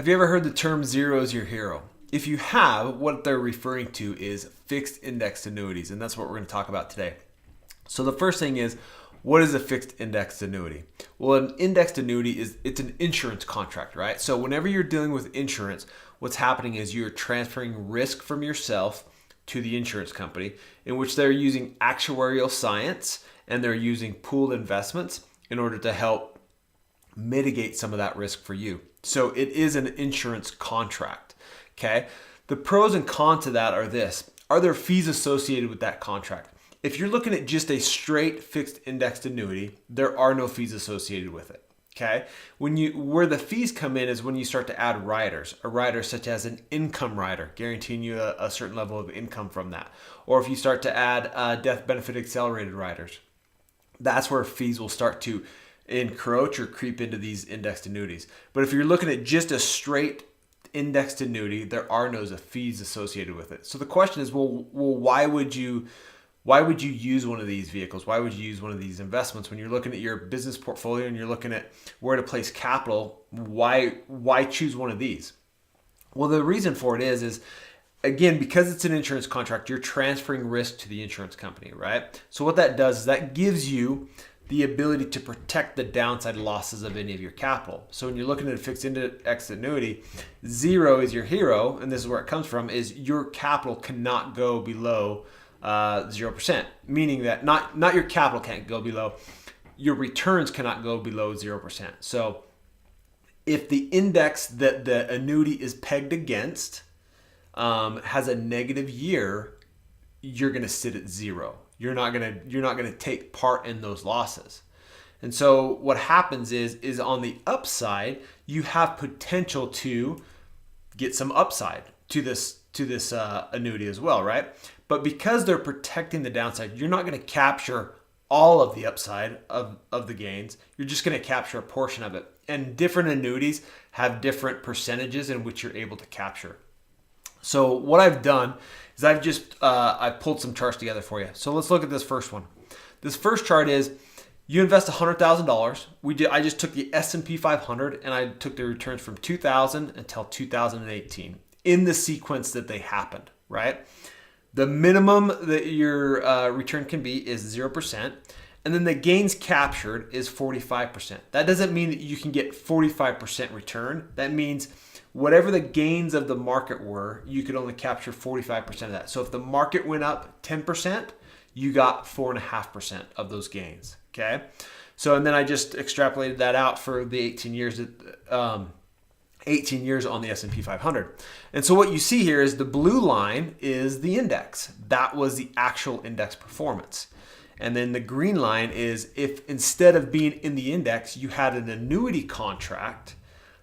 Have you ever heard the term zero is your hero? If you have, what they're referring to is fixed indexed annuities, and that's what we're going to talk about today. So the first thing is, what is a fixed indexed annuity? Well, an indexed annuity it's an insurance contract, right? So whenever you're dealing with insurance, what's happening is you're transferring risk from yourself to the insurance company, in which they're using actuarial science and they're using pooled investments in order to help mitigate some of that risk for you. So it is an insurance contract, okay? The pros and cons to that are this. Are there fees associated with that contract? If you're looking at just a straight fixed indexed annuity, there are no fees associated with it, okay? Where the fees come in is when you start to add riders, a rider such as an income rider, guaranteeing you a certain level of income from that. Or if you start to add death benefit accelerated riders, that's where fees will start to encroach or creep into these indexed annuities. But if you're looking at just a straight indexed annuity, there are no fees associated with it. So the question is, well, why would you use one of these vehicles? Why would you use one of these investments when you're looking at your business portfolio and you're looking at where to place capital? Why choose one of these? Well, the reason for it is again, because it's an insurance contract, you're transferring risk to the insurance company, right? So what that does is that gives you the ability to protect the downside losses of any of your capital. So when you're looking at a fixed indexed annuity, zero is your hero, and this is where it comes from, is your capital cannot go below 0%, meaning that not your capital can't go below, your returns cannot go below 0%. So if the index that the annuity is pegged against has a negative year, you're going to sit at zero. You're not gonna take part in those losses. And so what happens is on the upside, you have potential to get some upside to this annuity as well, right? But because they're protecting the downside, you're not going to capture all of the upside of the gains. You're just going to capture a portion of it. And different annuities have different percentages in which you're able to capture. So what I've done is I've pulled some charts together for you. So let's look at this first one. This first chart is you invest $100,000. I just took the S&P 500 and I took the returns from 2000 until 2018 in the sequence that they happened, right? The minimum that your return can be is 0%. And then the gains captured is 45%. That doesn't mean that you can get 45% return. That means whatever the gains of the market were, you could only capture 45% of that. So if the market went up 10%, you got 4.5% of those gains, okay? So, and then I just extrapolated that out for the 18 years on the S&P 500. And so what you see here is the blue line is the index. That was the actual index performance. And then the green line is if instead of being in the index, you had an annuity contract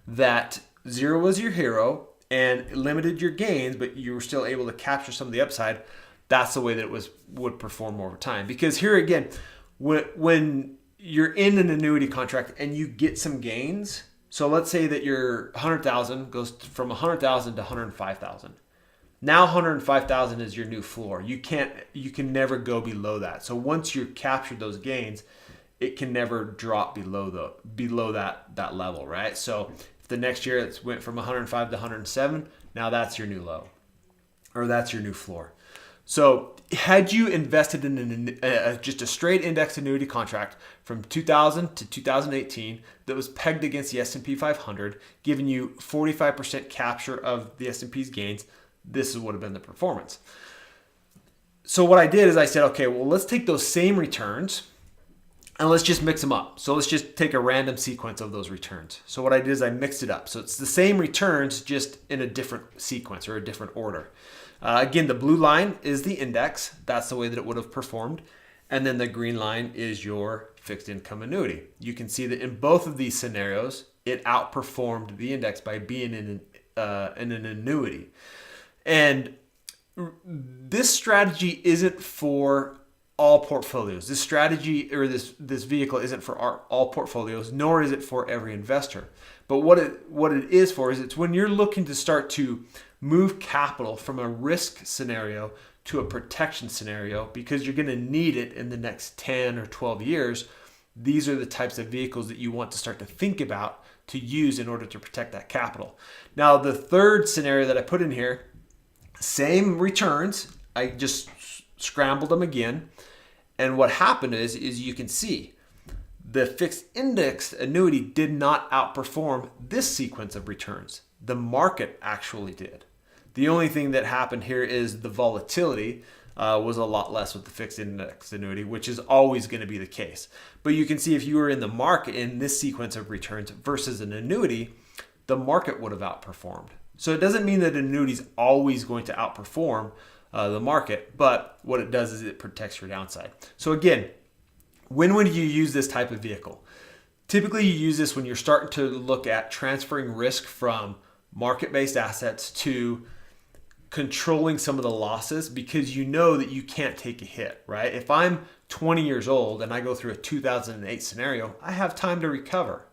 that zero was your hero and limited your gains, but you were still able to capture some of the upside. That's the way that it would perform over time. Because here again, when you're in an annuity contract and you get some gains, so let's say that your 100,000 goes from 100,000 to 105,000. Now 105,000 is your new floor. You can never go below that. So once you've captured those gains, it can never drop below that level, right? So the next year it went from 105 to 107. Now that's your new low, or that's your new floor. So had you invested in just a straight index annuity contract from 2000 to 2018 that was pegged against the S&P 500, giving you 45% capture of the S&P's gains, this would have been the performance. So what I did is I said, okay, well, let's take those same returns and let's just mix them up. So let's just take a random sequence of those returns. So what I did is I mixed it up. So it's the same returns, just in a different sequence or a different order. Again, the blue line is the index. That's the way that it would have performed. And then the green line is your fixed income annuity. You can see that in both of these scenarios, it outperformed the index by being in an annuity. And this strategy isn't for all portfolios. This strategy or this vehicle isn't for all portfolios, nor is it for every investor. But what it is for is it's when you're looking to start to move capital from a risk scenario to a protection scenario, because you're going to need it in the next 10 or 12 years. These are the types of vehicles that you want to start to think about to use in order to protect that capital. Now, the third scenario that I put in here, same returns. I just scrambled them again. And what happened is you can see the fixed indexed annuity did not outperform this sequence of returns. The market actually did. The only thing that happened here is the volatility was a lot less with the fixed indexed annuity, which is always going to be the case. But you can see if you were in the market in this sequence of returns versus an annuity, the market would have outperformed. So it doesn't mean that an annuity is always going to outperform the market, but what it does is it protects your downside. So again, when would you use this type of vehicle? Typically you use this when you're starting to look at transferring risk from market-based assets to controlling some of the losses, because you know that you can't take a hit, right? If I'm 20 years old and I go through a 2008 scenario, I have time to recover.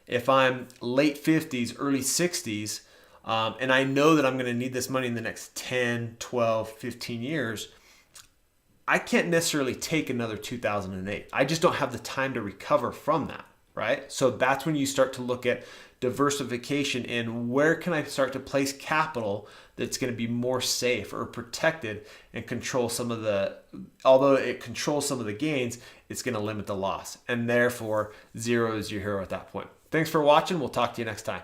If I'm late 50s, early 60s, and I know that I'm going to need this money in the next 10, 12, 15 years, I can't necessarily take another 2008. I just don't have the time to recover from that, right? So that's when you start to look at diversification and where can I start to place capital that's going to be more safe or protected and control some of the, although it controls some of the gains, it's going to limit the loss. And therefore, zero is your hero at that point. Thanks for watching. We'll talk to you next time.